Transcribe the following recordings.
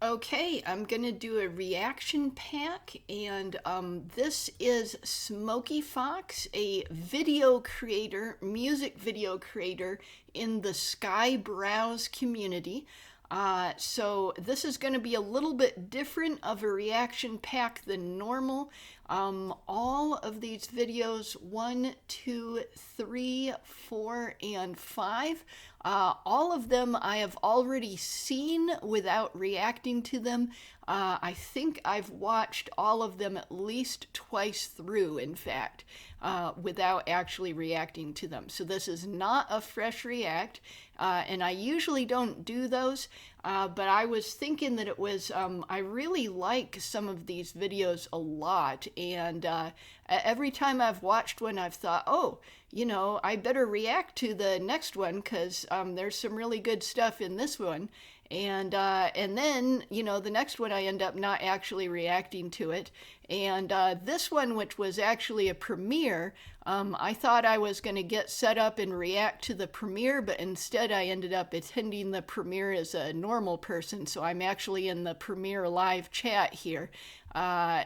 Okay, I'm gonna do a reaction pack, and this is Smokiefox, a video creator, music video creator in the Skyebrows community. So this is going to be a little bit different of a reaction pack than normal. All of these videos, 1, 2, 3, 4, and 5, all of them I have already seen without reacting to them. I think I've watched all of them at least twice through, in fact, without actually reacting to them. So this is not a fresh react, and I usually don't do those, but I was thinking that it was, I really like some of these videos a lot, and every time I've watched one, I've thought, oh, you know, I better react to the next one because there's some really good stuff in this one. And then, you know, the next one I end up not actually reacting to it. And this one, which was actually a premiere, I thought I was going to get set up and react to the premiere, but instead I ended up attending the premiere as a normal person. So I'm actually in the premiere live chat here.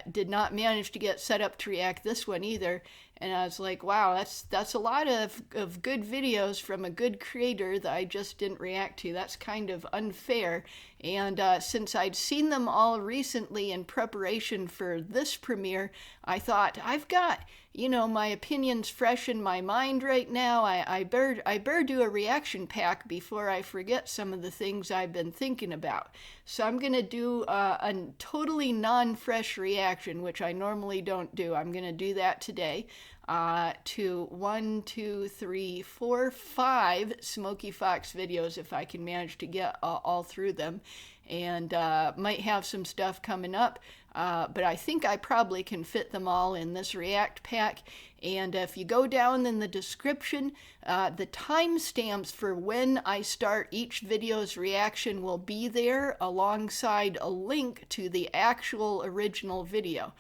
Did not manage to get set up to react this one either. And I was like, wow, that's a lot of good videos from a good creator that I just didn't react to. That's kind of unfair. And since I'd seen them all recently in preparation for this premiere, I thought, I've got, you know, my opinions fresh in my mind right now. I better do a reaction pack before I forget some of the things I've been thinking about. So I'm going to do a totally non-fresh reaction, which I normally don't do. I'm going to do that today. To 1, 2, 3, 4, 5 Smokiefox videos if I can manage to get all through them, and might have some stuff coming up, but I think I probably can fit them all in this react pack. And if you go down in the description, the timestamps for when I start each video's reaction will be there alongside a link to the actual original video.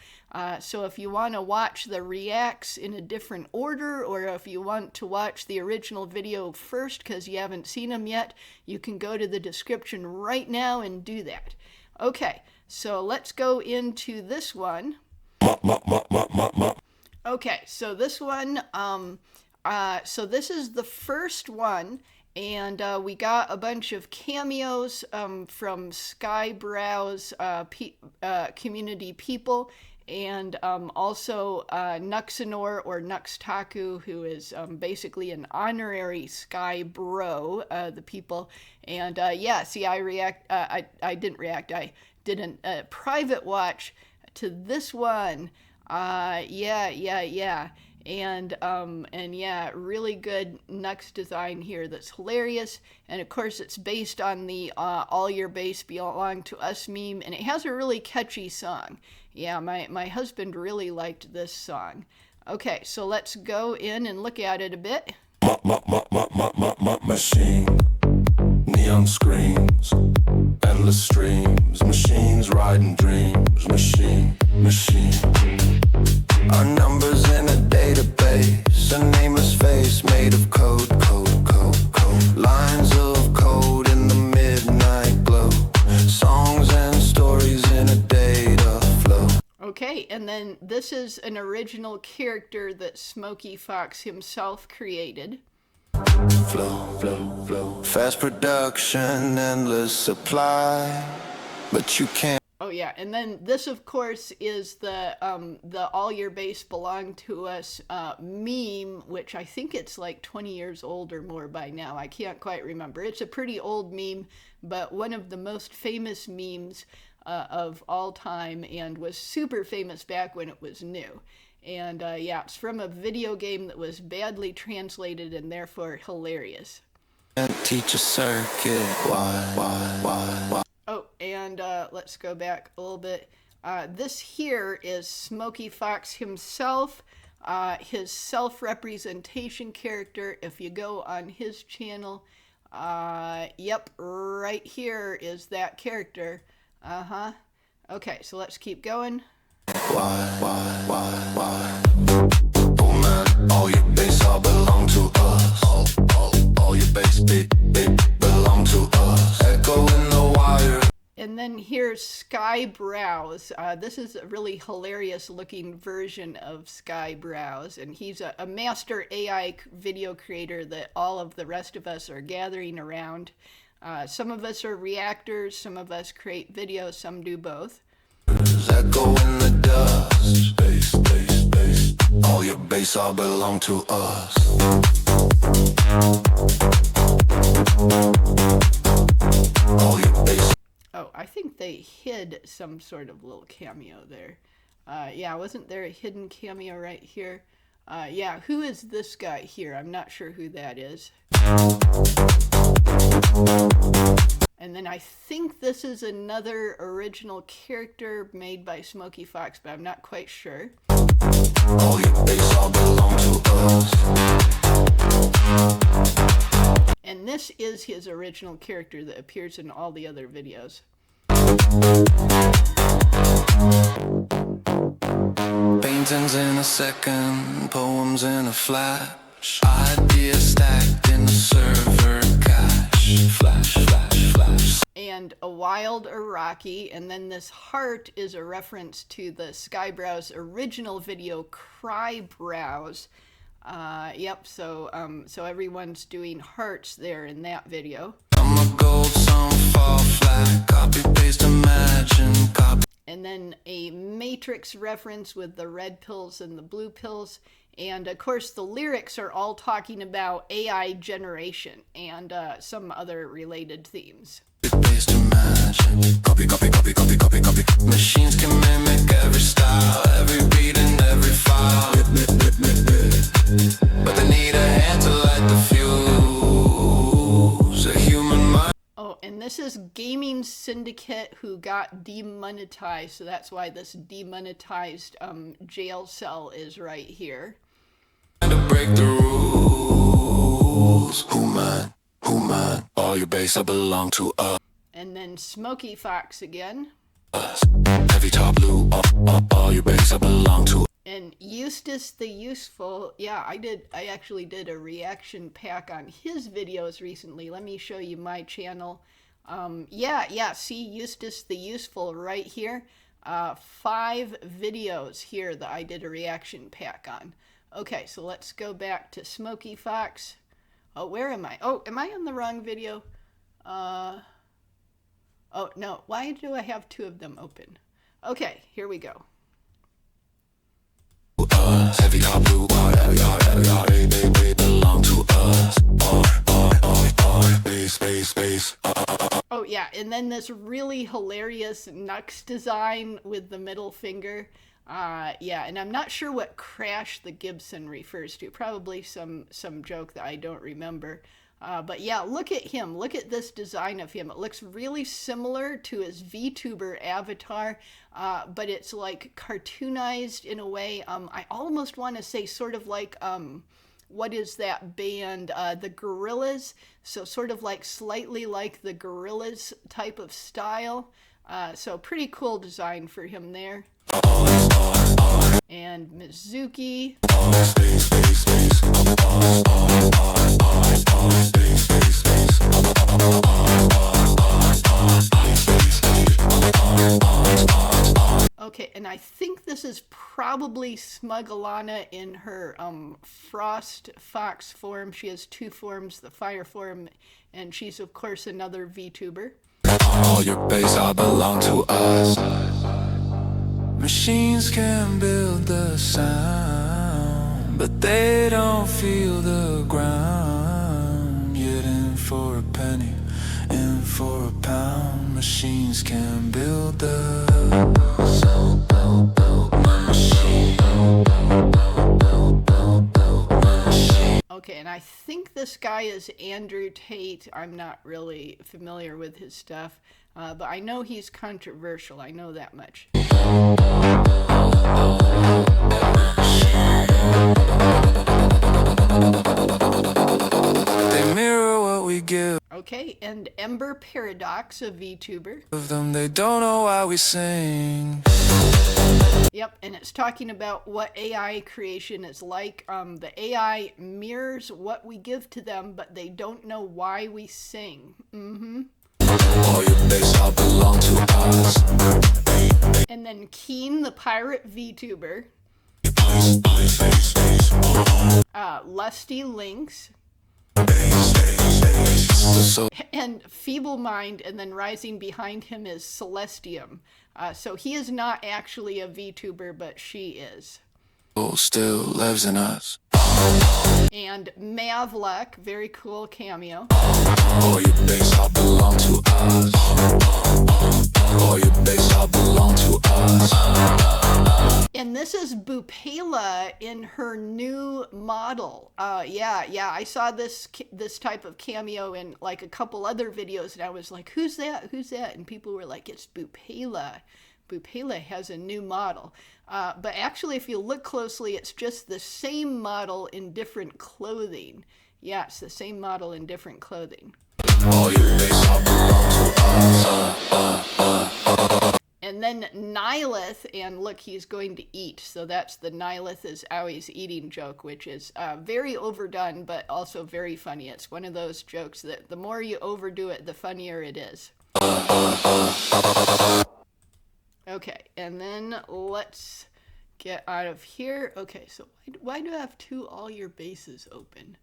So if you want to watch the reacts in a different order, or if you want to watch the original video first because you haven't seen them yet, you can go to the description right now and do that. Okay, so let's go into this one. Okay, so this one, so this is the first one, and we got a bunch of cameos from Skyebrows community people, and also Nuxanor or Nuxtaku, who is basically an honorary Skybro, the people. And yeah, see, I didn't react. I did a private watch to this one. Yeah. And yeah, really good Nux design here that's hilarious. And of course it's based on the All Your Base Belong to Us meme, and it has a really catchy song. Yeah, my husband really liked this song. Okay, so let's go in and look at it a bit. Machine, neon screens, endless streams, machines riding dreams, machine. Our numbers in a database, a nameless face made of code. Lines of code in the midnight glow, songs and stories in a data flow. Okay, and then this is an original character that Smokiefox himself created. Flow. Fast production, endless supply, but you can't. Oh yeah, and then this, of course, is the All Your Base Belong to Us meme, which I think it's like 20 years old or more by now. I can't quite remember. It's a pretty old meme, but one of the most famous memes of all time, and was super famous back when it was new. And yeah, it's from a video game that was badly translated and therefore hilarious. Teach a circuit. Why? Oh, and let's go back a little bit. This here is Smokiefox himself, his self-representation character. If you go on his channel, yep, right here is that character. Okay, so let's keep going. Why? Oh man, all your base all belong to us. All your base belong to us. Echo in the wire. And then here's Skyebrows. This is a really hilarious looking version of Skyebrows, and he's a master AI video creator that all of the rest of us are gathering around. Some of us are reactors, some of us create videos, some do both. Echo in the dust. Bass, bass, bass. All your bass all belong to us. All your bass. Oh, I think they hid some sort of little cameo there. Yeah, wasn't there a hidden cameo right here? Yeah, who is this guy here? I'm not sure who that is. And then I think this is another original character made by Smokiefox, but I'm not quite sure. All your bass all belong to us. And this is his original character that appears in all the other videos. Paintings in a second, poems in a flash, ideas stacked in a server cache. Flash, flash, flash. And a wild Iraqi, and then this heart is a reference to the Skyebrows original video, Crybrows. Yep, so everyone's doing hearts there in that video. Some are gold, some fall flat. Copy, paste, imagine, copy. And then a Matrix reference with the red pills and the blue pills. And of course, the lyrics are all talking about AI generation and some other related themes. Paste, imagine. Copy, copy, copy, copy, copy, copy. Machines can mimic every style, every beat and every file. But they need a hand to light the fuse. A human mind. Oh, and this is Gaming Syndicate who got demonetized, so that's why this demonetized jail cell is right here. To break the rules. Who man? Who man? All your bass I belong to us. And then Smokiefox again. Heavy top blue. All your bass I belong to. And Eustace the Useful, yeah, I actually did a reaction pack on his videos recently. Let me show you my channel. Yeah, see Eustace the Useful right here. 5 videos here that I did a reaction pack on. Okay, so let's go back to Smokiefox. Oh, where am I? Oh, am I on the wrong video? Oh, no, why do I have 2 of them open? Okay, here we go. Heavy top blue, they belong to us. Bass. Oh yeah, and then this really hilarious Nux design with the middle finger. Yeah, and I'm not sure what Crash the Gibson refers to. Probably some joke that I don't remember. But yeah, look at him. Look at this design of him. It looks really similar to his VTuber avatar, but it's like cartoonized in a way. I almost want to say sort of like, what is that band? The Gorillaz. So sort of like slightly like the Gorillaz type of style. So pretty cool design for him there. And Mizuki. Okay, and I think this is probably Smuggalana in her Frost Fox form. She has 2 forms, the fire form, and she's of course another VTuber. All your bass all belong to us. Machines can build the sound, but they don't feel the ground. Yet in for a penny, in for a pound. Machines can build the sound. Build my machine. Build my machine. Okay, and I think this guy is Andrew Tate. I'm not really familiar with his stuff, but I know he's controversial. I know that much. They mirror what we give. Okay, and Ember Paradox, a VTuber. Of them, they don't know why we sing. Yep, and it's talking about what AI creation is like. The AI mirrors what we give to them, but they don't know why we sing. All your base all belong to us. And then Keen, the pirate VTuber. Lusty Lynx. And Feeble Mind, and then rising behind him is Celestium. So he is not actually a VTuber, but she is. Still lives in us. And Mavlek, very cool cameo. All your base all belong to us. All your base all belong to us. And this is Bupela in her new model. Yeah, I saw this type of cameo in like a couple other videos, and I was like, who's that? Who's that? And people were like, it's Bupela. Bupela has a new model. But actually, if you look closely, it's just the same model in different clothing. Yeah, it's the same model in different clothing. All your base all belong to us. And then Nihilith, and look, he's going to eat. So that's the Nihilith is always eating joke, which is very overdone, but also very funny. It's one of those jokes that the more you overdo it, the funnier it is. Okay, and then let's get out of here. Okay, so why do I have all your bases open?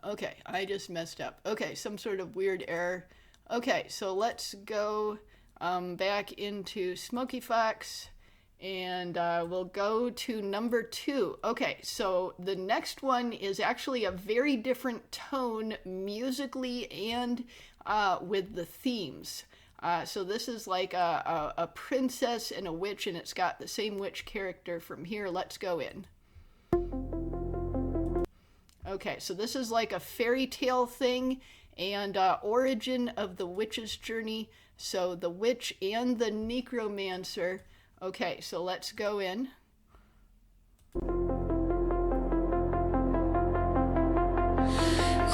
Okay, I just messed up. Okay, some sort of weird error. Okay, so let's go back into Smokiefox, and we'll go to number 2. Okay, so the next one is actually a very different tone musically and with the themes. So this is like a princess and a witch, and it's got the same witch character from here. Let's go in. Okay, so this is like a fairy tale thing, and origin of the witch's journey. So the witch and the necromancer. Okay, so let's go in.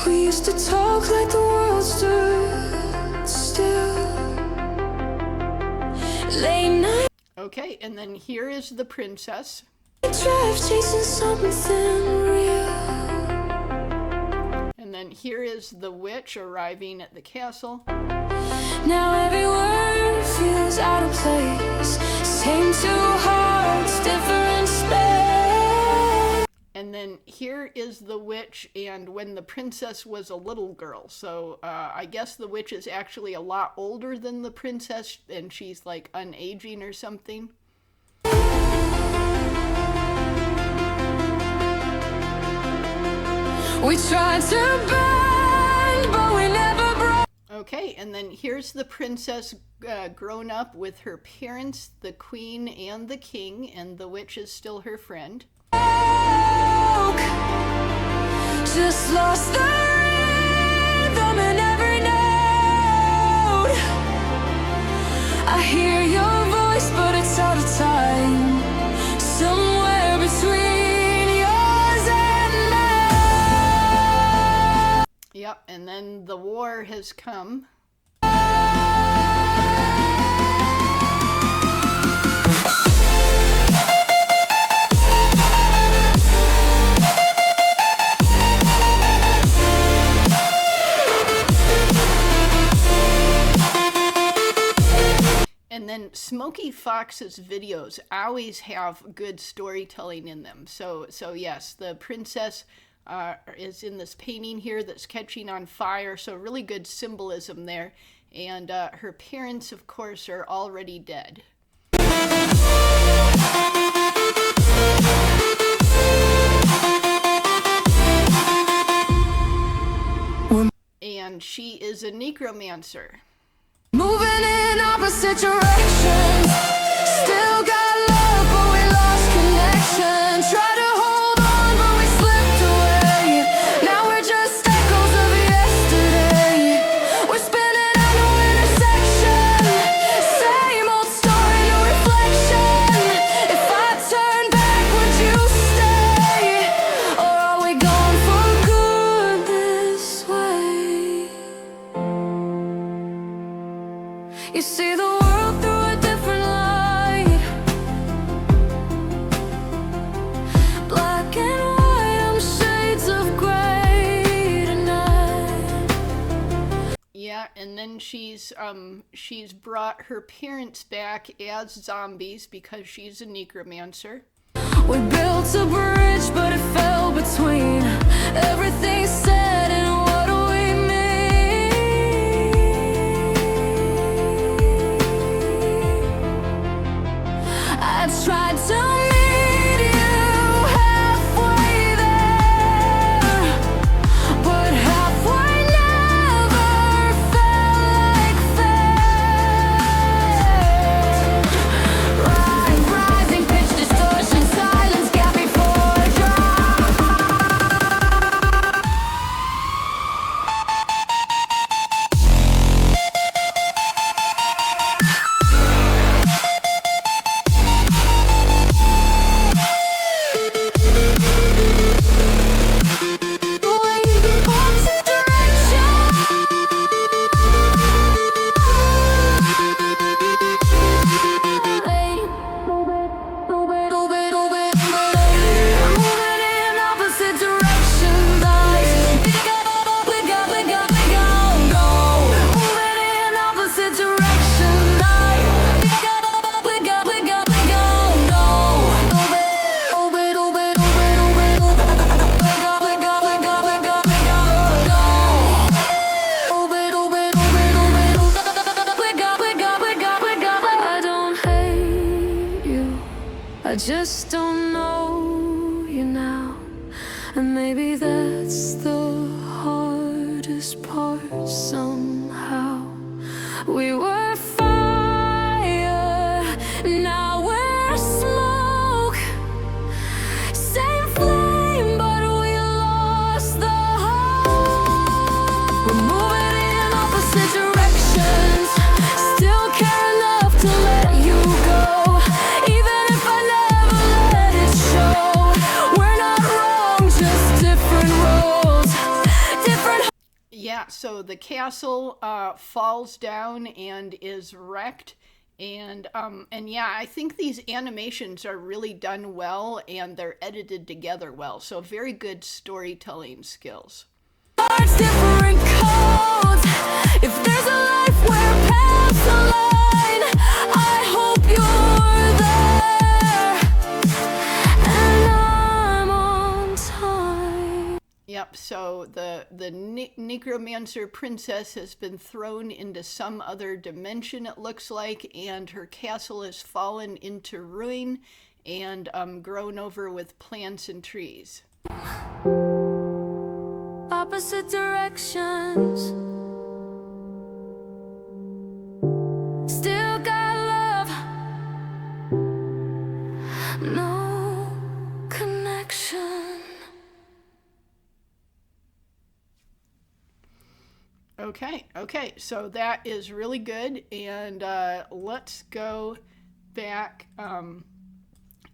We used to talk like the world stood still. Late night. Okay, and then here is the princess. Drive chasing something real. And then here is the witch arriving at the castle. Now every word feels out of place. Same two hearts, different space. And then here is the witch, and when the princess was a little girl. So I guess the witch is actually a lot older than the princess, and she's like unaging or something. We tried to bend, but we never broke. Okay, and then here's the princess grown up with her parents, the queen and the king, and the witch is still her friend. Just lost the rhythm in every note. I hear your voice, but it's out of time. Somewhere between yours and mine. Yep, and then the war has come. And then Smokiefox's videos always have good storytelling in them. So yes, the princess is in this painting here that's catching on fire. So really good symbolism there. And her parents, of course, are already dead. And she is a necromancer. Moving in opposite directions. Still got love, but we lost connection. Tried to hold on, but we slipped away. Now we're just echoes of yesterday. We're spinning out no intersection. Same old story, no reflection. If I turn back, would you stay? Or are we gone for good this way? You see the world and then she's brought her parents back as zombies because she's a necromancer. We built a bridge, but it fell between everything said and what we mean. I tried to meet you halfway there, but halfway never felt like fair. Rising pitch distortion, silence gap before a drop. I just don't know you now, and maybe that's the hardest part somehow. We were fire, now we're smoke. Same flame, but we lost the hope. We're moving in opposite directions, still care enough to let you go. Even if I never let it show, we're not wrong, just different roads, different. Yeah, so the castle falls down and is wrecked, and yeah, I think these animations are really done well and they're edited together well. So very good storytelling skills. Hearts, different codes. If there's a life where paths align, I hope you're there, and I'm on time. Yep, so the necromancer princess has been thrown into some other dimension, it looks like, and her castle has fallen into ruin and grown over with plants and trees. Opposite directions, still got love, no connection. Okay, so that is really good, and let's go back.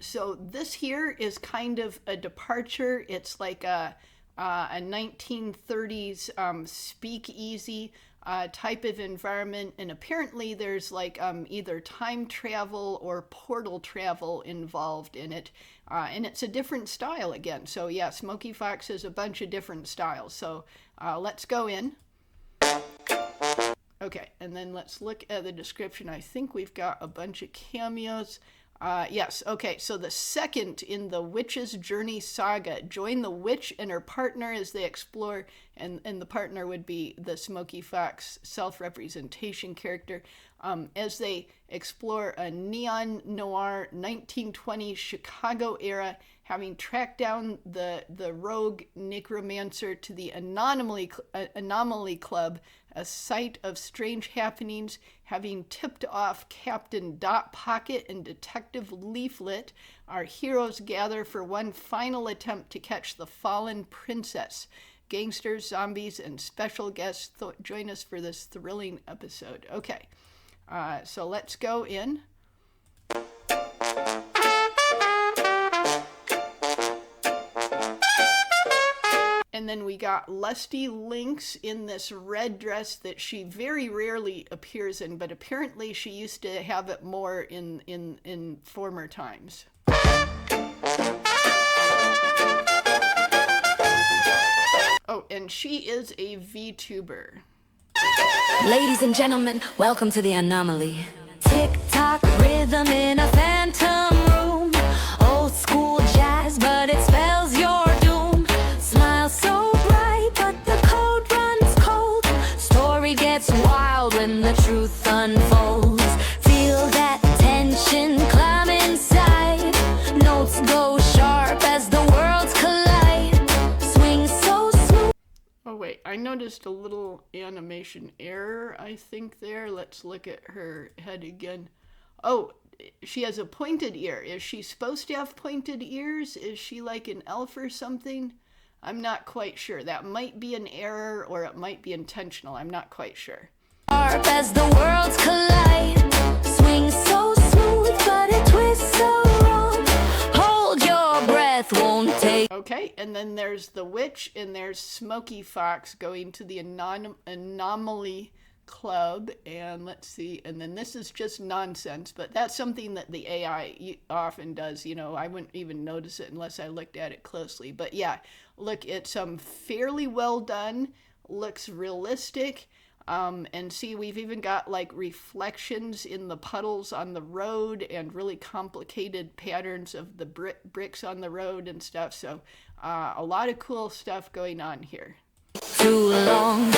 So this here is kind of a departure. It's like a 1930s speakeasy type of environment, and apparently there's like either time travel or portal travel involved in it, and it's a different style again. So yeah, Smokiefox has a bunch of different styles. So let's go in. Okay, and then let's look at the description. I think we've got a bunch of cameos. Yes, okay, so the second in the Witch's Journey saga. Join the witch and her partner as they explore, and the partner would be the Smokiefox self-representation character, as they explore a neon noir 1920s Chicago era, having tracked down the rogue necromancer to the Anomaly Club, a site of strange happenings. Having tipped off Captain Dot Pocket and Detective Leaflet, our heroes gather for one final attempt to catch the fallen princess. Gangsters, zombies, and special guests join us for this thrilling episode. Okay, so let's go in. And then we got Lusty Lynx in this red dress that she very rarely appears in, but apparently she used to have it more in former times. Oh, and she is a VTuber. Ladies and gentlemen, welcome to the Anomaly. Tick-tock rhythm in a phantom room. Old school jazz, but it spells your doom. Smile so bright, but the code runs cold. Story gets wild when the truth unfolds. Feel that tension climb inside. Notes go sharp as the worlds collide. Swing so smooth. Oh wait, I noticed a little animation error, I think there. Let's look at her head again. Oh, she has a pointed ear. Is she supposed to have pointed ears? Is she like an elf or something? I'm not quite sure. That might be an error or it might be intentional. I'm not quite sure. Sharp as the worlds collide. Swing so smooth, but it twists so wrong. Hold your breath, won't take. Okay, and then there's the witch, and there's Smokiefox going to the Anomaly Club, and let's see, and then this is just nonsense, but that's something that the AI often does. You know, I wouldn't even notice it unless I looked at it closely. But yeah, look, it's fairly well done, looks realistic. And see, we've even got like reflections in the puddles on the road and really complicated patterns of the bricks on the road and stuff. So a lot of cool stuff going on here. Too long.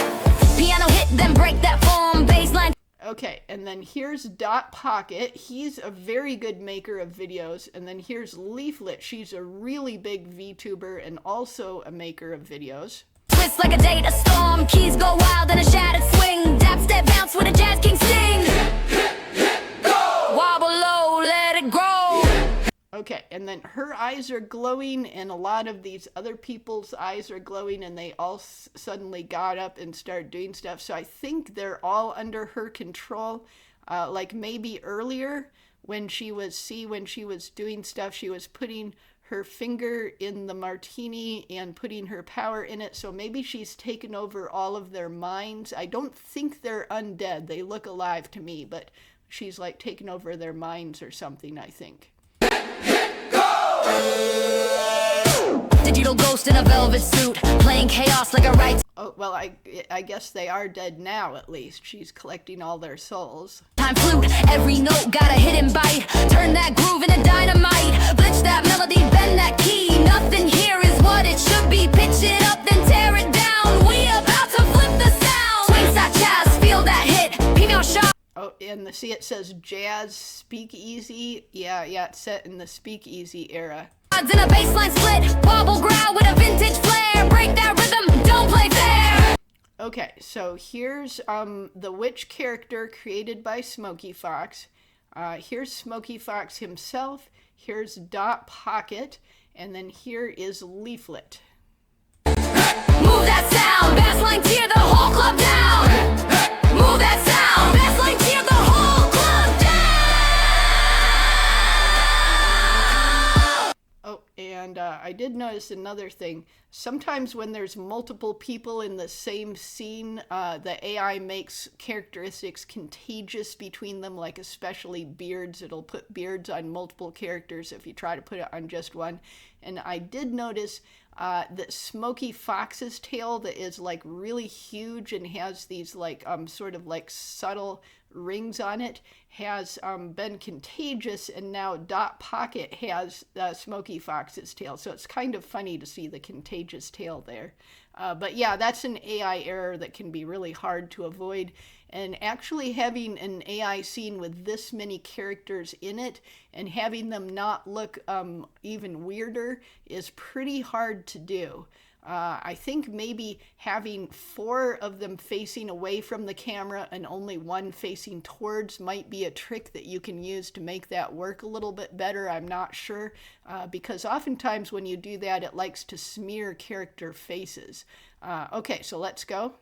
Piano hit, then break that form. Baseline. Okay, and then here's Dot Pocket. He's a very good maker of videos. And then here's Leaflet. She's a really big VTuber and also a maker of videos. Twist like a data storm. Keys go wild in a shattered swing. Dap step bounce with a jazz king sing. Wobble low, let it grow. Okay, and then her eyes are glowing, and a lot of these other people's eyes are glowing, and they all suddenly got up and started doing stuff. So I think they're all under her control. Like maybe earlier when she was doing stuff, she was putting her finger in the martini and putting her power in it. So maybe she's taken over all of their minds. I don't think they're undead. They look alive to me, but she's like taken over their minds or something, I think. Digital ghost in a velvet suit, playing chaos like a right. Oh, well, I guess they are dead now, at least. She's collecting all their souls. Time flute, every note got a hidden bite. Turn that groove into dynamite. Blitz that melody, bend that key. Nothing here is what it should be. Pitch it up, then tear it down. We about to flip the sound. Swing that jazz, feel that hit. Female shot. Oh, and see, it says Jazz Speakeasy. Yeah, it's set in the Speakeasy era. In a baseline split, wobble growl with a vintage flair. Break that rhythm, don't play fair. Okay, so here's the witch character created by Smokiefox. Here's Smokiefox himself. Here's Dot Pocket, and then here is Leaflet. Move that sound, bassline tear the whole club down. Move that sound, bassline tear the whole club down. Oh, and I did notice another thing. Sometimes when there's multiple people in the same scene, the AI makes characteristics contagious between them, like especially beards. It'll put beards on multiple characters if you try to put it on just one. And I did notice that Smokiefox's tail, that is like really huge and has these like sort of like subtle rings on it, has been contagious, and now Dot Pocket has Smokiefox's tail. So it's kind of funny to see the contagious tail there. But yeah, that's an AI error that can be really hard to avoid. And actually having an AI scene with this many characters in it and having them not look even weirder is pretty hard to do. I think maybe having 4 of them facing away from the camera and only 1 facing towards might be a trick that you can use to make that work a little bit better. I'm not sure, because oftentimes when you do that, it likes to smear character faces. Okay, so let's go.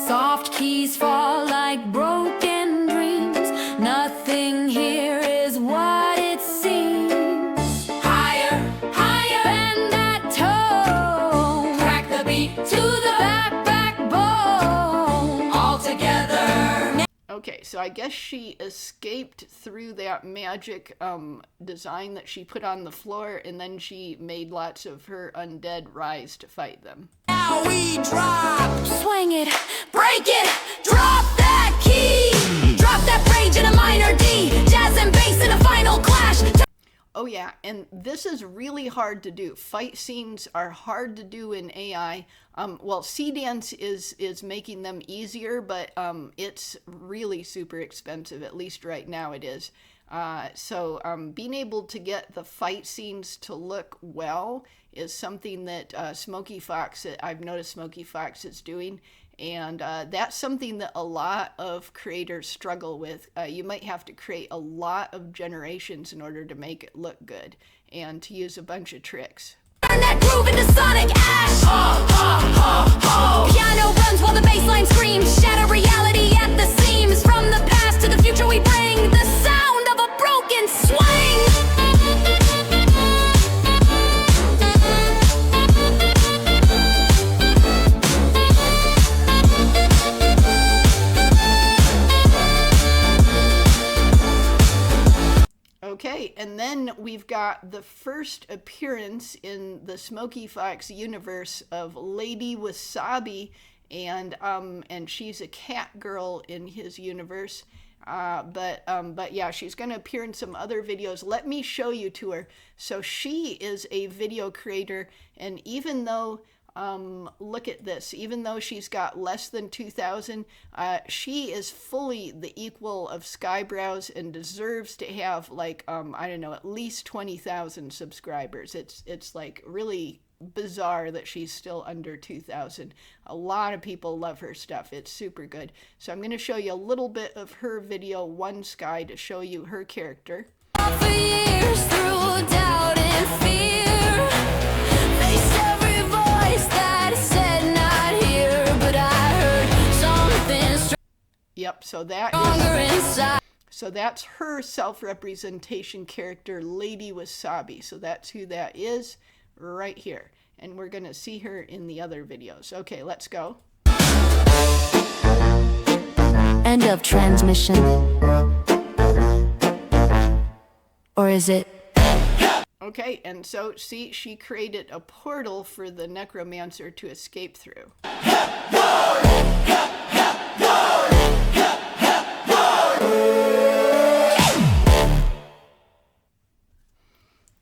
Soft keys fall like broken dreams. Nothing here is what it seems. Higher, higher, bend that tone. Crack the beat to the backbone. All together. Okay, so I guess she escaped through that magic design that she put on the floor, and then she made lots of her undead rise to fight them. Now we drop, swing it, break it, drop that key, drop that rage in a minor D, jazz and bass in a final clash. Oh yeah, and this is really hard to do. Fight scenes are hard to do in AI. Well, C-Dance is making them easier, but it's really super expensive, at least right now it is. So being able to get the fight scenes to look well is something that Smokiefox, I've noticed Smokiefox is doing. And that's something that a lot of creators struggle with. You might have to create a lot of generations in order to make it look good and to use a bunch of tricks. Turn that groove into sonic ash. Piano runs while the bass line screams. Shatter reality at the seams. From the past to the future we bring the sound of a broken swing. Okay, and then we've got the first appearance in the Smokiefox universe of Lady Wasabi, and she's a cat girl in his universe. But yeah, she's going to appear in some other videos. Let me show you to her. So she is a video creator, and even though look at this. Even though she's got less than 2,000, she is fully the equal of Skyebrows and deserves to have like, I don't know, at least 20,000 subscribers. It's like really bizarre that she's still under 2,000. A lot of people love her stuff. It's super good. So I'm going to show you a little bit of her video, One Sky, to show you her character. For years through doubt and fear, faced every voice that said not here, but I heard something Yep, so that stronger is, inside. so that's her self-representation character, Lady Wasabi. So that's who that is right here. And we're going to see her in the other videos. Okay, let's go. End of transmission. Or is it? Okay, and so see, she created a portal for the necromancer to escape through.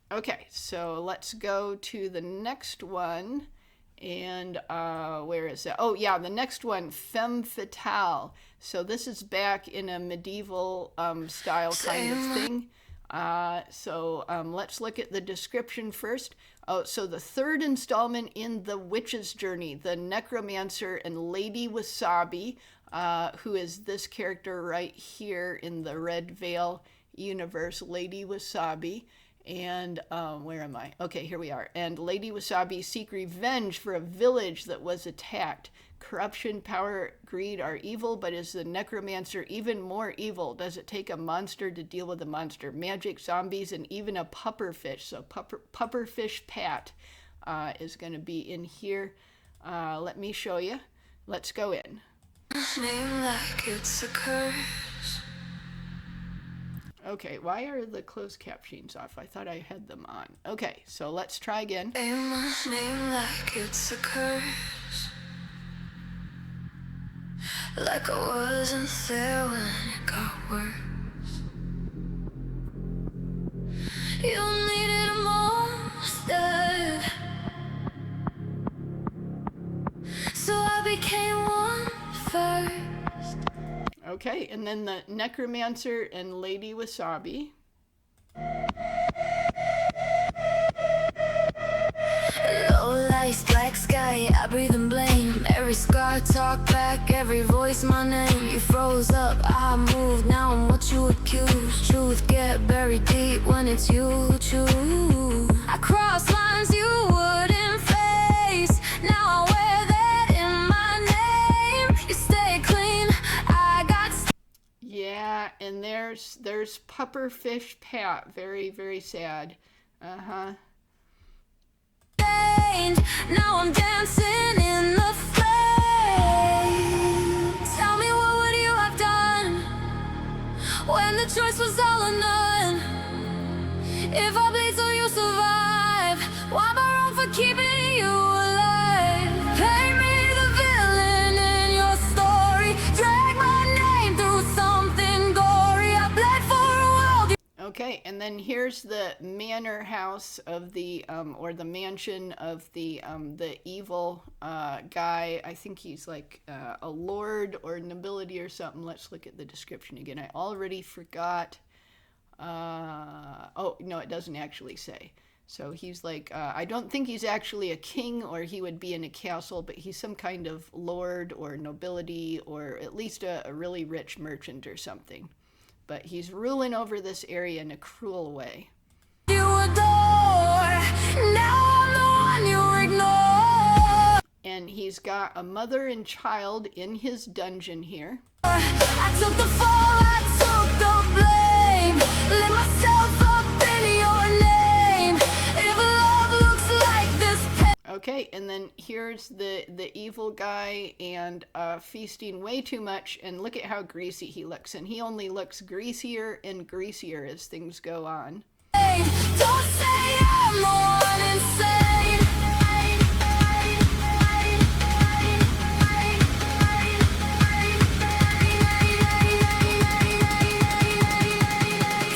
Okay, so let's go to the next one. And where is it? Oh yeah, the next one, Femme Fatale. So this is back in a medieval style kind of thing. So let's look at the description first. Oh, so the third installment in the witch's journey, the necromancer and Lady Wasabi, who is this character right here in the Red Veil universe, Lady Wasabi. And where am I? Okay, here we are. And Lady Wasabi seek revenge for a village that was attacked. Corruption, power, greed are evil, but is the necromancer even more evil? Does it take a monster to deal with a monster? Magic, zombies, and even a pufferfish. So pufferfish Pat is going to be in here. Let me show you. Let's go in. Name like it's a curse. Okay, why are the closed captions off? I thought I had them on. Okay, so let's try again. Say my name like it's a curse. Like I wasn't there when it got worse. You needed a monster, so I became one first. Okay, and then the necromancer and Lady Wasabi. Low lights, black sky, I breathe and blame. Every scar talk back, every voice my name. You froze up, I moved, now I'm what you accuse. Truth get buried deep when it's you choose. I cross lines you wouldn't face. Now I wear that in my name. You stay clean, I got Yeah, and there's pufferfish Pat. Very, very sad. Uh-huh. stained. Now I'm dancing in the flames. Tell me, what would you have done? keeping you alive. Play me the villain in your story. Drag my name through something gory. I bled for a world. Okay, and then here's the manor house of the, or the mansion of the evil guy. I think he's like a lord or nobility or something. Let's look at the description again. I already forgot. Oh, no, it doesn't actually say. So he's like, I don't think he's actually a king, or he would be in a castle, but he's some kind of lord or nobility, or at least a really rich merchant or something. But he's ruling over this area in a cruel way. You adore. Now I'm the one you ignore. And he's got a mother and child in his dungeon here. I took the fall, I took the blame. Lit myself up in your name. If love looks like this pain. Okay, and then here's the evil guy and feasting way too much, and look at how greasy he looks, and he only looks greasier and greasier as things go on. Don't say I'm the one insane.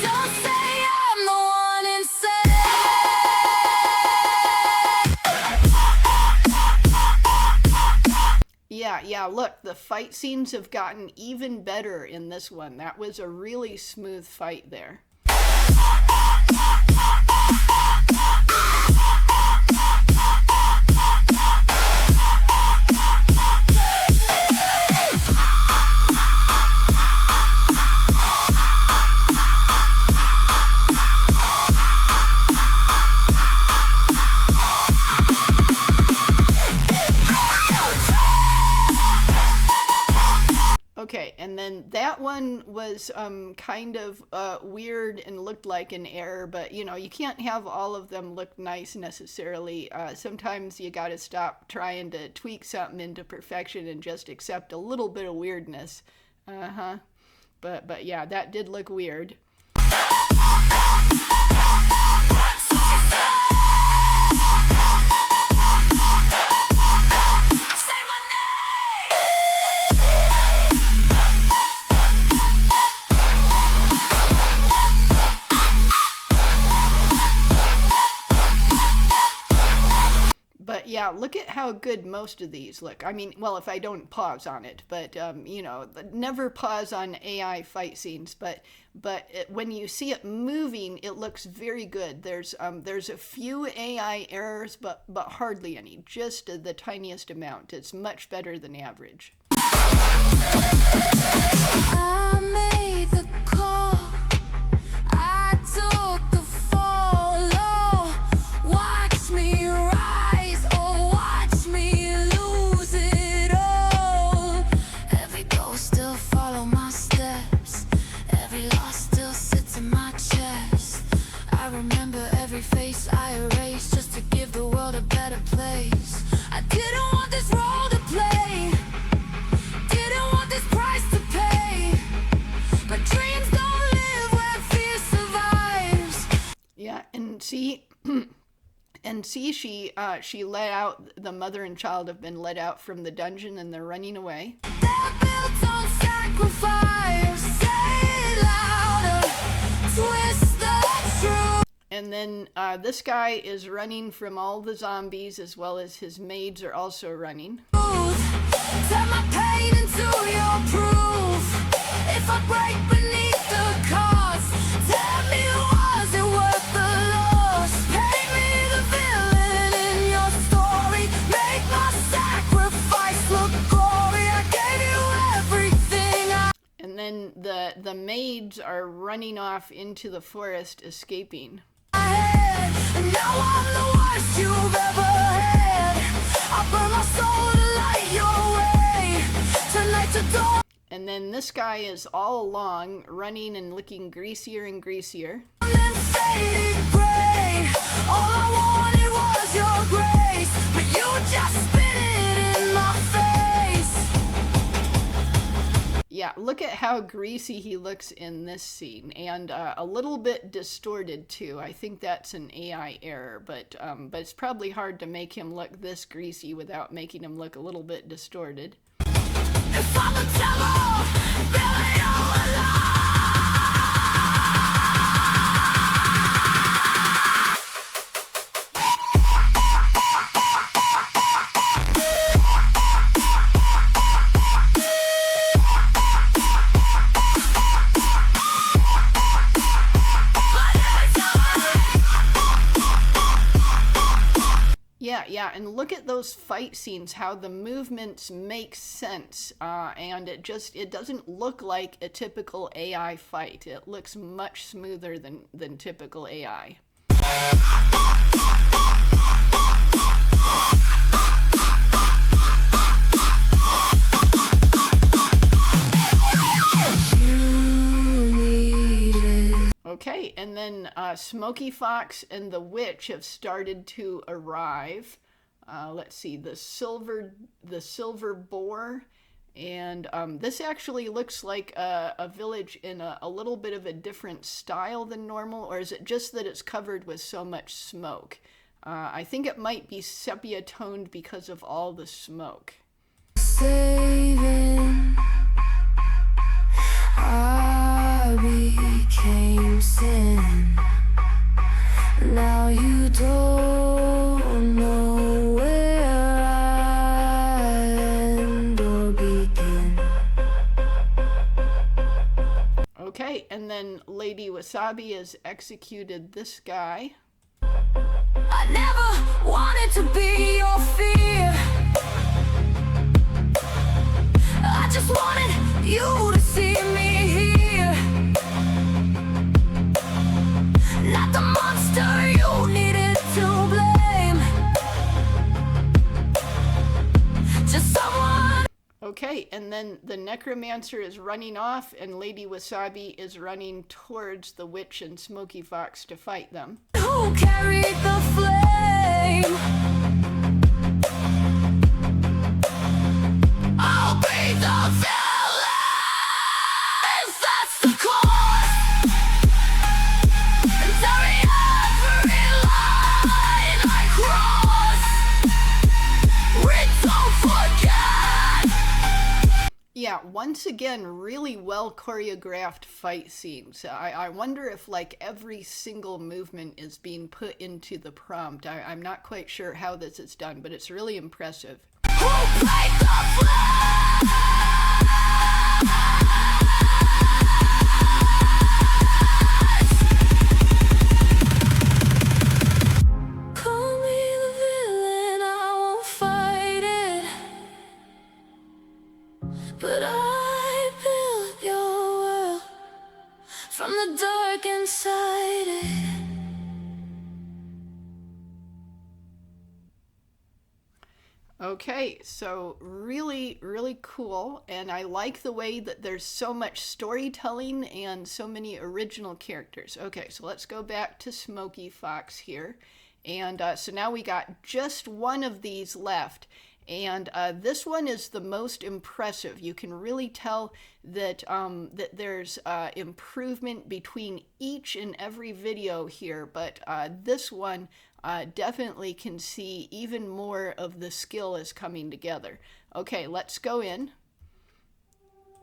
Don't say I'm the one insane. Yeah, look, the fight scenes have gotten even better in this one. That was a really smooth fight there. Okay, and then that one was kind of weird and looked like an error, but you know, you can't have all of them look nice necessarily. Sometimes you gotta stop trying to tweak something into perfection and just accept a little bit of weirdness. But yeah, that did look weird. But yeah, look at how good most of these look. I mean, well, if I don't pause on it, but you know, never pause on AI fight scenes. But when you see it moving, it looks very good. There's a few AI errors, but hardly any. Just the tiniest amount. It's much better than average. I made the call. I took the fall. Oh, watch me rise or watch me lose it all. Every goal still follow my steps. Every loss still sits in my chest. I remember every face I erased just to give the world a better place. I didn't want this role to play. Didn't want this price to pay. But dreams don't live where fear survives. Yeah, and see, she let out, the mother and child have been let out from the dungeon and they're running away. They're built on sacrifice. Say it louder. Twist the truth. And then this guy is running from all the zombies, as well as his maids are also running. Turn my pain into your proof. If I break beneath the cost, tell me, was it worth the loss? Paint me the villain in your story. Make my sacrifice look gory. I gave you everything And then the maids are running off into the forest, escaping. I had. And now I'm the worst you've ever had. I burn my soul to light your way. Tonight to dawn. And then this guy is all along, running and looking greasier and greasier. And faded gray. All I wanted was your grace, but you just spit it in my face. Yeah, look at how greasy he looks in this scene, and a little bit distorted too. I think that's an AI error, but it's probably hard to make him look this greasy without making him look a little bit distorted. If I'm the devil, really all alive. Yeah, and look at those fight scenes, how the movements make sense, and it doesn't look like a typical AI fight. It looks much smoother than typical AI. Okay, and then Smokiefox and the witch have started to arrive. Let's see, the silver boar, and this actually looks like a village in a little bit of a different style than normal, or is it just that it's covered with so much smoke? I think it might be sepia toned because of all the smoke. Saving, I became sin. Now you don't know where I end or begin. Okay, and then Lady Wasabi has executed this guy. I never wanted to be your fear. I just wanted you to see me here. Not the monster you needed to blame. Just someone. Okay, and then the necromancer is running off, and Lady Wasabi is running towards the witch and Smokiefox to fight them. Who carried the flame? I'll be the villain if that's the cause. And carry every line I cross. We don't forget. Yeah, once again, really well choreographed fight scenes. I wonder if like every single movement is being put into the prompt. I'm not quite sure how this is done, but it's really impressive. Who played the flame? Call me the villain, I won't fight it. But I built your world from the dark inside it. Okay, so really, really cool, and I like the way that there's so much storytelling and so many original characters. Okay, so let's go back to Smokiefox here, and so now we got just one of these left, and this one is the most impressive. You can really tell that that there's improvement between each and every video here, but this one definitely can see even more of the skill is coming together. Okay, let's go in,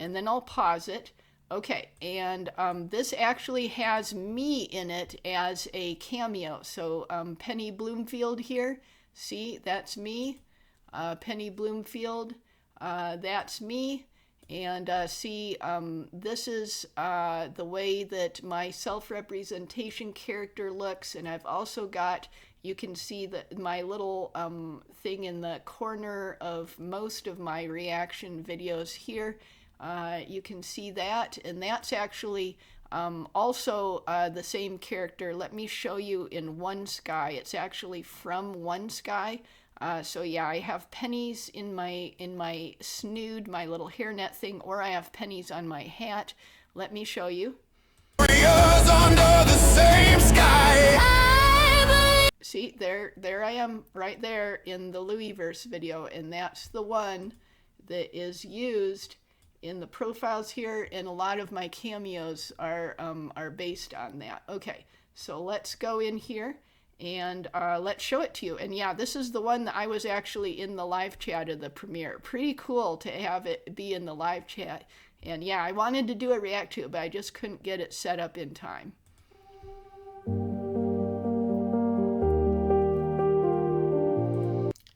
and then I'll pause it. Okay, and this actually has me in it as a cameo. So Penny Bloomfield here, see, that's me. Penny Bloomfield, that's me. And see, this is the way that my self-representation character looks, and I've also got, you can see that my little thing in the corner of most of my reaction videos here. You can see that, and that's actually also the same character. Let me show you in One Sky. It's actually from One Sky. So yeah, I have pennies in my snood, my little hairnet thing, or I have pennies on my hat. Let me show you. Under the same sky. See, there I am right there in the Louisverse video, and that's the one that is used in the profiles here, and a lot of my cameos are based on that. Okay, so let's go in here and let's show it to you. And yeah, this is the one that I was actually in the live chat of the premiere. Pretty cool to have it be in the live chat. And yeah, I wanted to do a react to it, but I just couldn't get it set up in time.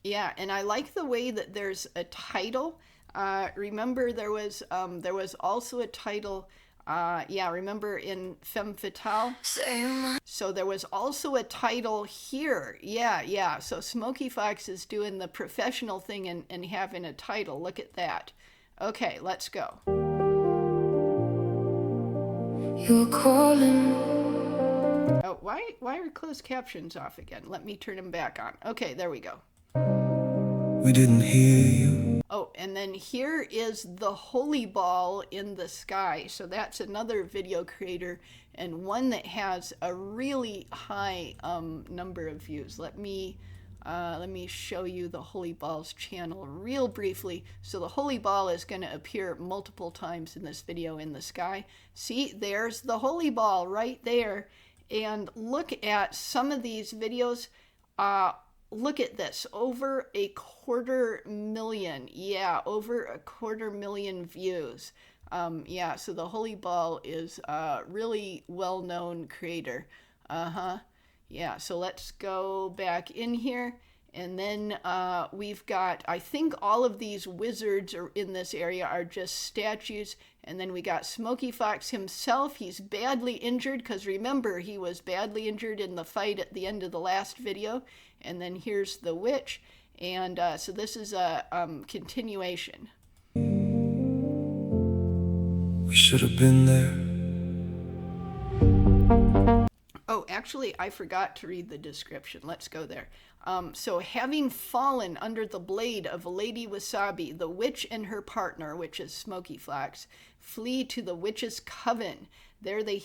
Yeah, and I like the way that there's a title. Remember there was also a title, yeah, remember in Femme Fatale? So there was also a title here. Yeah. So Smokiefox is doing the professional thing and having a title. Look at that. Okay, let's go. You're calling. Oh, why are closed captions off again? Let me turn them back on. Okay, there we go. We didn't hear you. Oh, and then here is the holy ball in the sky. So that's another video creator and one that has a really high number of views. Let me show you the holy ball's channel real briefly. So the holy ball is going to appear multiple times in this video in the sky. See, there's the holy ball right there. And look at some of these videos. Look at this, over 250,000. Yeah, over 250,000 views. Yeah, so the holy ball is a really well-known creator. Yeah, so let's go back in here. And then we've got, I think all of these wizards are in this area are just statues. And then we got Smokiefox himself. He's badly injured because remember, he was badly injured in the fight at the end of the last video. And then here's the witch. And so this is a continuation. We should have been there. Oh, actually, I forgot to read the description. Let's go there. So having fallen under the blade of Lady Wasabi, the witch and her partner, which is Smokiefox, flee to the witch's coven. There they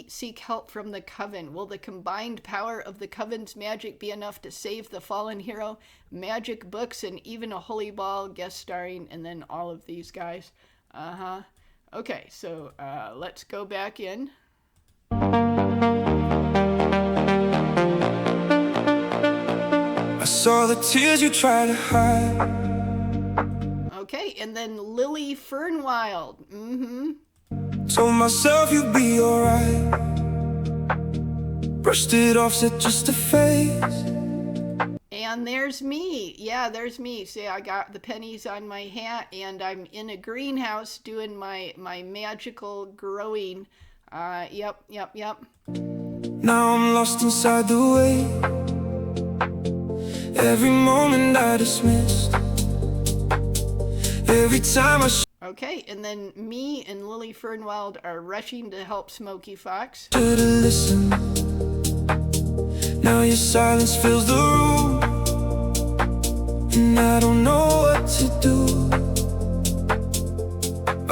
seek help from the coven. Will the combined power of the coven's magic be enough to save the fallen hero? Magic books and even a holy ball guest starring, and then all of these guys. Okay, so let's go back in. I saw the tears you tried to hide. Okay, and then Lily Fernwild. Told myself you'd be alright. Brushed it off, said just a phase. And there's me. Yeah, there's me. See, I got the pennies on my hat, and I'm in a greenhouse doing my magical growing. Yep. Now I'm lost inside the way. Every moment I dismissed. Every time I okay, and then me and Lily Fernwild are rushing to help Smokiefox. should've listened. Now your silence fills the room, and I don't know what to do.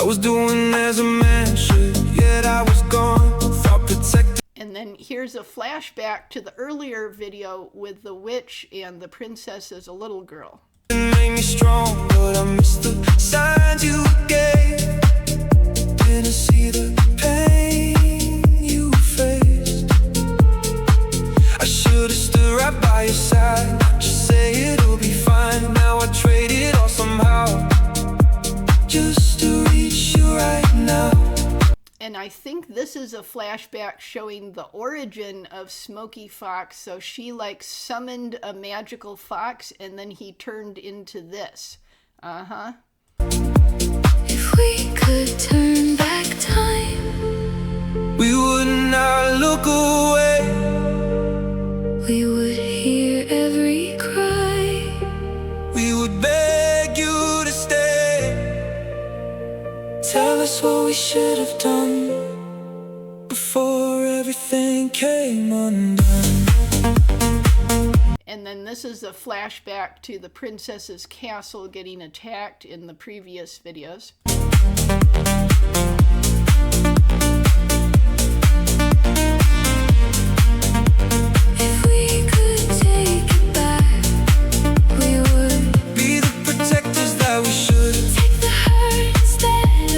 I was doing as a man should, yet I was gone. Thought protected. And then here's a flashback to the earlier video with the witch and the princess as a little girl. Made me strong, but I missed the signs you gave. Didn't see the pain you faced. I should've stood right by your side. Just say it'll be fine. Now I trade it all somehow, just to reach you right now. And I think this is a flashback showing the origin of Smokiefox. So she like summoned a magical fox and then he turned into this. If we could turn back time, We would not look away. we would hear every cry. We would beg you to stay. Tell us what we should have done before everything came undone. And then this is a flashback to the princess's castle getting attacked in the previous videos. If we could take it back, we would Be the protectors that we should. take the hurt instead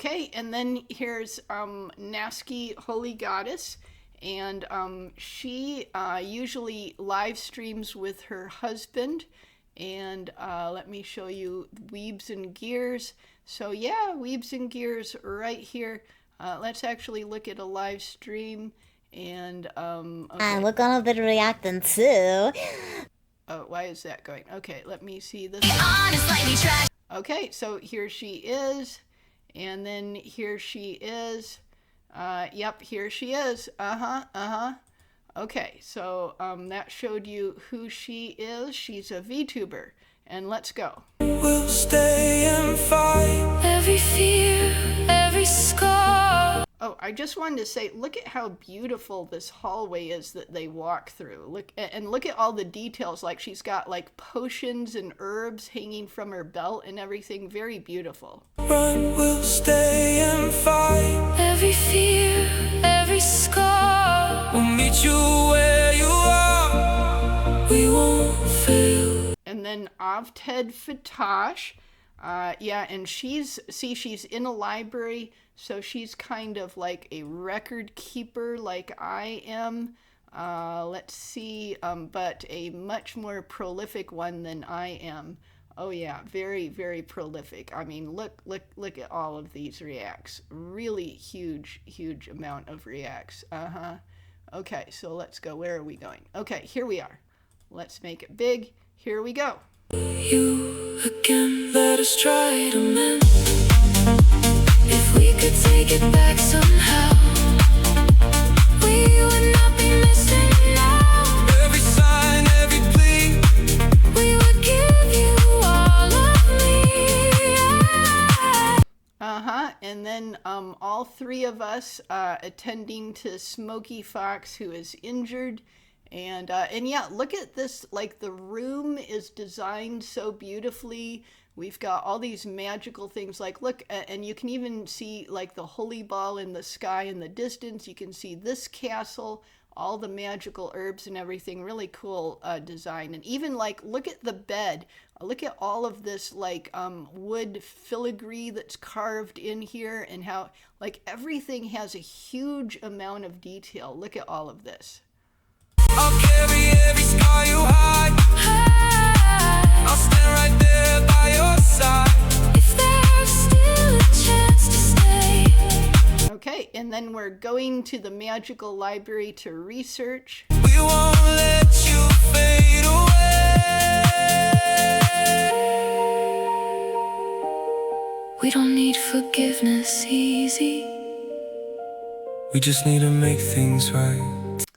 Okay, and then here's Nasky Holy Goddess, and she usually live streams with her husband. And let me show you Weebs and Gears. So yeah, Weebs and Gears right here. Let's actually look at a live stream. And okay. And we're gonna be reacting too. Oh, why is that going? Okay, let me see this. Okay, so here she is, and then here she is. Yep, here she is. Okay, so that showed you who she is. She's a VTuber, and let's go. We'll stay and fight. Every fear, every scar. Oh, I just wanted to say, look at how beautiful this hallway is that they walk through. Look at all the details. Like she's got like potions and herbs hanging from her belt and everything. Very beautiful. Run, we'll stay and fight. Every fear, every scar. We'll meet you where you are. We won't fail. And then Avted Fatash. Yeah, and she's in a library, so she's kind of like a record keeper like I am. Let's see, but a much more prolific one than I am. Oh yeah, very, very prolific. I mean, look at all of these reacts. Really huge amount of reacts. Okay, so let's go. Where are we going? Okay, here we are. Let's make it big. Here we go. You again, let us try to mend. If we could take it back somehow, we would not be missing now. Every sign, every plea, We would give you all of me. And then all three of us attending to Smokiefox, who is injured. And yeah, look at this, like the room is designed so beautifully. We've got all these magical things, like look, and you can even see like the holy ball in the sky in the distance. You can see this castle, all the magical herbs and everything. Really cool design. And even like, look at the bed. Look at all of this like wood filigree that's carved in here, and how like everything has a huge amount of detail. Look at all of this. I'll carry every scar you hide. I'll stand right there by your side. If there's still a chance to stay. Okay, and then we're going to the magical library to research. We won't let you fade away. We don't need forgiveness easy. We just need to make things right.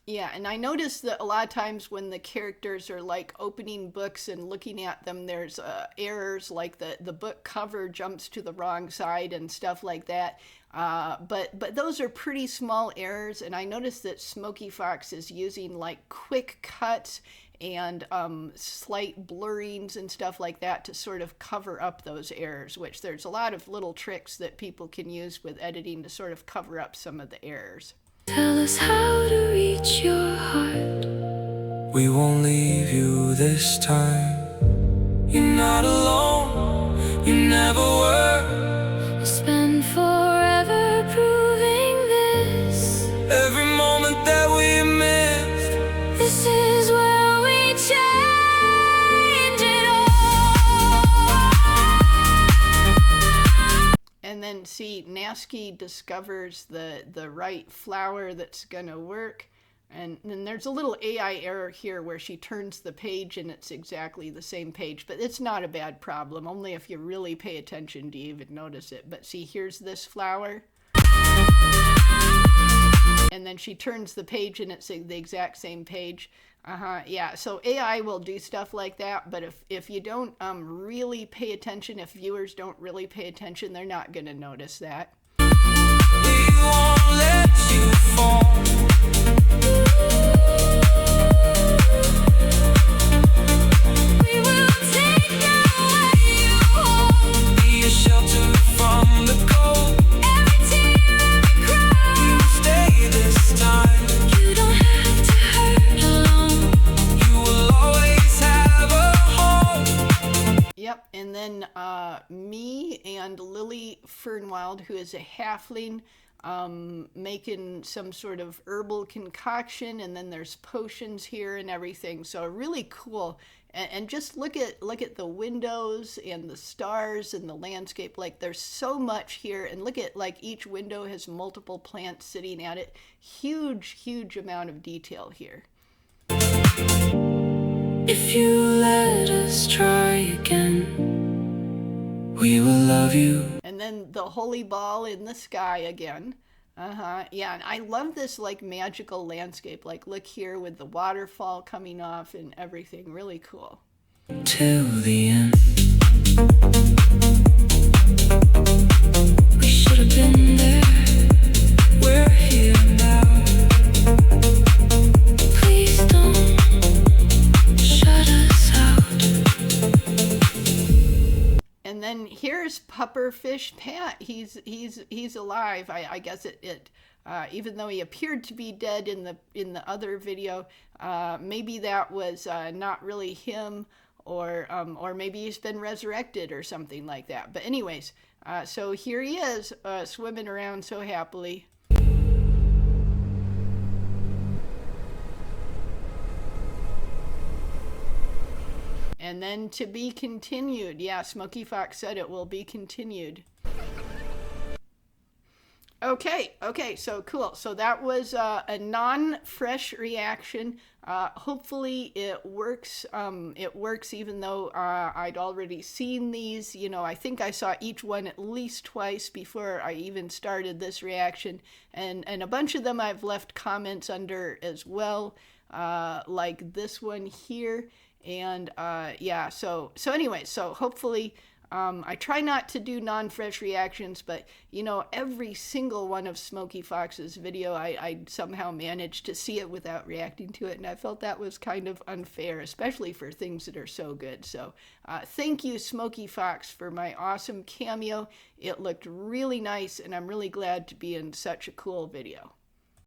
Yeah, and I noticed that a lot of times when the characters are like opening books and looking at them, there's errors, like the book cover jumps to the wrong side and stuff like that. But those are pretty small errors, and I noticed that Smokiefox is using like quick cuts and slight blurrings and stuff like that to sort of cover up those errors, which there's a lot of little tricks that people can use with editing to sort of cover up some of the errors. Tell us how to reach your heart. We won't leave you this time. You're not alone. You never were. We'll spend forever proving this. Every moment that we missed. This is where we change it all. And then see, Nasky discovers the right flower that's gonna work. And then there's a little AI error here where she turns the page and it's exactly the same page, but it's not a bad problem. Only if you really pay attention do you even notice it. But see, here's this flower. And then she turns the page and it's the exact same page. Yeah, so AI will do stuff like that, but if you don't really pay attention, if viewers don't really pay attention, they're not gonna notice that. We won't let you fall. We will take away you home. Be a shelter from the cold. Every tear, every cry. We will stay this time. You don't have to hurt alone. You will always have a home. Yep, and then me and Lily Fernwald, who is a halfling, making some sort of herbal concoction, and then there's potions here and everything. So really cool. And just look at the windows and the stars and the landscape. Like, there's so much here, and look at, like, each window has multiple plants sitting at it. Huge amount of detail here. If you let us try again, we will love you. And then the holy ball in the sky again. Yeah, and I love this, like, magical landscape. Like, look here with the waterfall coming off and everything. Really cool. Till the end. We should have been there. We're here now. Please don't shut us out. And then here's Pupperfish Pat. He's alive. I guess it even though he appeared to be dead in the other video, maybe that was not really him, or maybe he's been resurrected or something like that. But anyways, so here he is, swimming around so happily. And then to be continued. Yeah, Smokiefox said it will be continued. Okay, so cool. So that was a non-fresh reaction. Hopefully it works. It works even though I'd already seen these. You know, I think I saw each one at least twice before I even started this reaction. And a bunch of them I've left comments under as well, like this one here. And yeah, so anyway, so hopefully I try not to do non-fresh reactions, but you know, every single one of Smokiefox's video I somehow managed to see it without reacting to it, and I felt that was kind of unfair, especially for things that are so good. So thank you, Smokiefox, for my awesome cameo. It looked really nice, and I'm really glad to be in such a cool video.